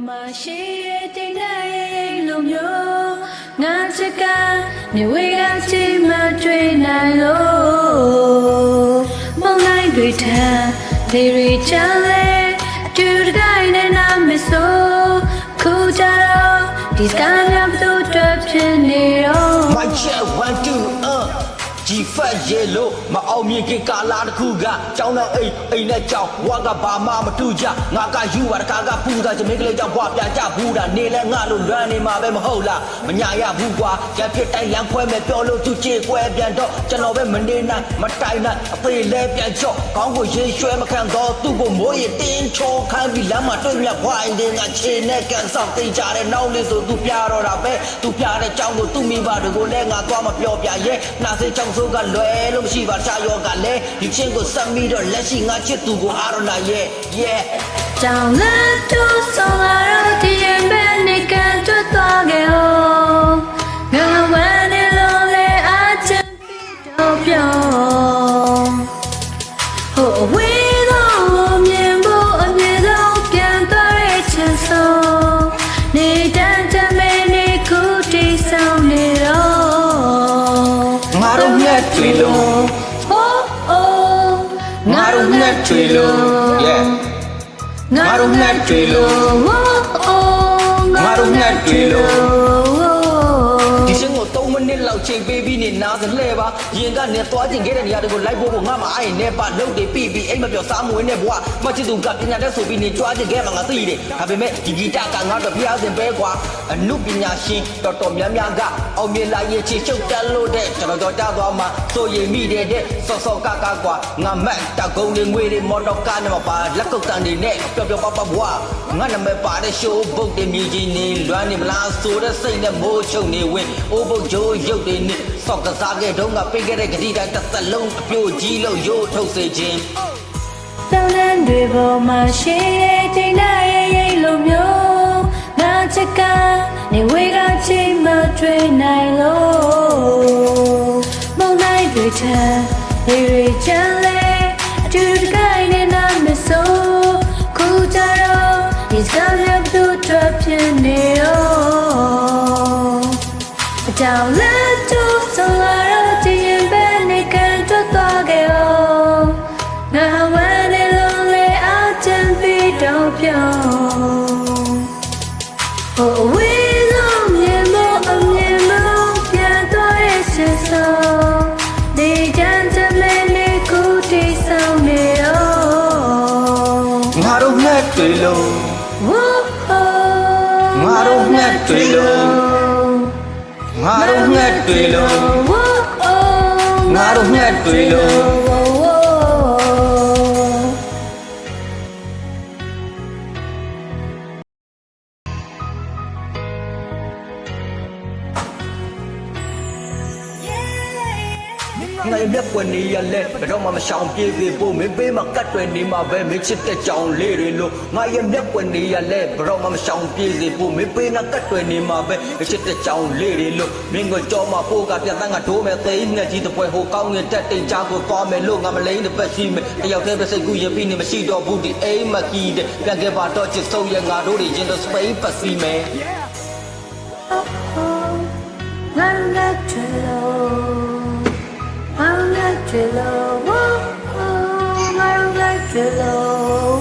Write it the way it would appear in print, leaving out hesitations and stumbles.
မှာရှိရဲ့တင်တဲ့လူမျိုးငါချစ်ကမြေဝေးကချိန်မှတွေ့နိုင်လို့မုန်းလိုက်တွေထမ်းလေရီချမ်းလေအတူတကိုင်းနဲ့နာမဆိုခုကြတော့ဒီစကားများဘသူတွေ့ဖြစ်နေတော့ My check 1 2 G fat yellow မအောင်မြင်ခင်ကာလာတစ်ခုကကြောင်းတော့အိမ်နဲ့ကြောင်းဝါကဘာမှမတူကြငါကယူပါတခါကပူတာချမင်းကလေးကြောင့်ဘွားပြကြဘူးတာနေလဲငါလို့လွမ်းနေမှာပဲမဟုတ်လားမညာရဘူးကွာရဖြစ်တိုင်းလမ်းခွဲမဲ့ပြောလို့သူကြေကွဲပြန်တော့ကျွန်တော်ပဲမနေနိုင်မတိုင်နိုင်အသေးလဲပြန်ချော့ခေါင်းကိုရေရွှဲမခံတော့သူ့ကိုမိုးရတင်းချိုးခိုင်းပြီးလမ်းမှာတွေ့မြဝိုင်းတဲ့ငါခြေနဲ့ကန်ဆောက်တင်ကြတဲ့နောက်လေးဆိုသူပြတော့တာပဲသူပြတဲ့ကြောင်းကိုသူ့မိဘတွေကိုလည်းငါသွားမပြောပြရဲနာစေချောင်းဆိုးကလွယ်လို့မရှိပါချာရောကလည်းဒီချင်းကိုစမ်းပြီးတော့လက်ရှိငါချစ်သူကိုအားရလာရဲ့ yeah ကြောင်လက်တို့ဆောင်လာတော့ဒီရင်ပဲနေကန်တွတ်သွားခဲ့ဟောငါဝမ်းနေလို့လေအချမ်းပြီးတော့ပြောဟိုအဝေးတော့မြင်ဖို့အမြင်ဆုံးပြန်သွားတဲ့ချစ်ဆုံးနေတန်းတမဲနေခုတီဆောင်နေတော့ငါတို့နဲ့တွေ့လို့ ငါတို့နဲ့တွေ့လို့ yeah ငါတို့နဲ့တွေ့လို့ငါတို့နဲ့တွေ့လို့ဒီစင်ကို3မိနစ်လောက်ချိန်ပေးပြီးနေနားစလဲပါရင်ကနေသွားကျင်ခဲ့တဲ့နေရာတွေကိုလိုက်ဖို့ငါမအိုင်နဲ့ပါလှုပ်တွေပြီးအိမ်မပြောစားမွေးနဲ့ဘွားမချစ်သူကပညာတတ်ဆိုပြီးနေကြွားကျင်ခဲ့မှာငါသိတယ်ဒါပေမဲ့ဒီဂီတကငါတို့ဖျားစင်ပဲကွာအနုပညာရှင်တော်များများကအောင်မြင်လာရဲ့ချီရှုပ်တက်လို့တဲ့ကျွန်တော်ကြားသွားမှာစိုးရိမ်မိတဲ့စောကကွာငါမက်တကုံတွေငွေတွေမော်တော်ကားနဲ့မပါလက်ကုတ်တန်တွေနဲ့ပျော်ပျော်ပါဘွားငါနာမည်ပါတဲ့ show ဘုတ်တွေမြည်ကြီးနေလွမ်းနေမလားဆိုတဲ့စိတ်နဲ့မိုးချုပ်နေဝင်အိုးဘုတ်ဂျိုးရုပ်တွေနဲ့စောက်ကစားခဲ့တုန်းကပေးခဲ့တဲ့ဂတိတိုင်းတစ်သက်လုံးအပြိုကြီးလို့ရိုးထုတ်စေခြင်းတောင်းတန်းတွေပေါ်မှာရှိတဲ့တင်တဲ့လူမျိုးငါချစ်ကနေဝေးကချိန်မှတွေ့နိုင်လို့မုန်းလိုက်တွေထမ်းလေရီချမ်းလေအတူတကိုင်းနဲ့နာမဆိုခုကြတော့ဒီစကားများဘသူတွေ့ဖြစ်နေတော့အကြောင်းလက်တို့ဆောင်လာတော့ဒီရင်ပဲနေကန်တွတ်သွားခဲ့ဟောငါဝမ်းနေလို့လေအချမ်းပြီးတော့ပြောဟိုအဝေးဆုံးမြင်မို့အမြင်မို့ပြန်သွားရဲ့ချစ်ဆုံးဒီတန်းတမဲနေခုတီဆောင်နေတော့ငါတို့နဲ့တွေ့လို့ငါတို့နဲ့တွေ့လို့ငါတို့နဲ့တွေ့လို့ငါတို့နဲ့တွေ့လို့ငါရဲ့ပွင့်နေရလဲဘယ်တော့မှမရှောင်ပြေးသေးဖို့မင်းပေးမှာကတ်တွယ်နေမှာပဲမင်းချစ်တဲ့ကြောင်လေးတွေလို့ငါရဲ့ပွင့်နေရလဲဘယ်တော့မှမရှောင်ပြေးသေးဖို့မင်းပေးမှာကတ်တွယ်နေမှာပဲမင်းချစ်တဲ့ကြောင်လေးတွေလို့မင်းကိုကြောမှာပို့ကပြန်တန်းကဒိုးမဲ့သိန်းနဲ့ကြီးတပွဲဟိုကောင်းငင်တက်တိတ်ချာကိုသွားမယ်လို့ငါမလိမ့်တဲ့ပတ်ရှိမယ်တယောက်တည်းပဲစိတ်ကူးရင်ပြီးနေမရှိတော့ဘူးဒီအိမ်မကီးတဲ့ပြန်ခဲ့ပါတော့ချစ်ဆုံးရဲ့ငါတို့တွေချင်းတော့စပိန်ပတ်စီမယ်ငါနဲ့ချစ်လို့I'm not too low, I'm not too low.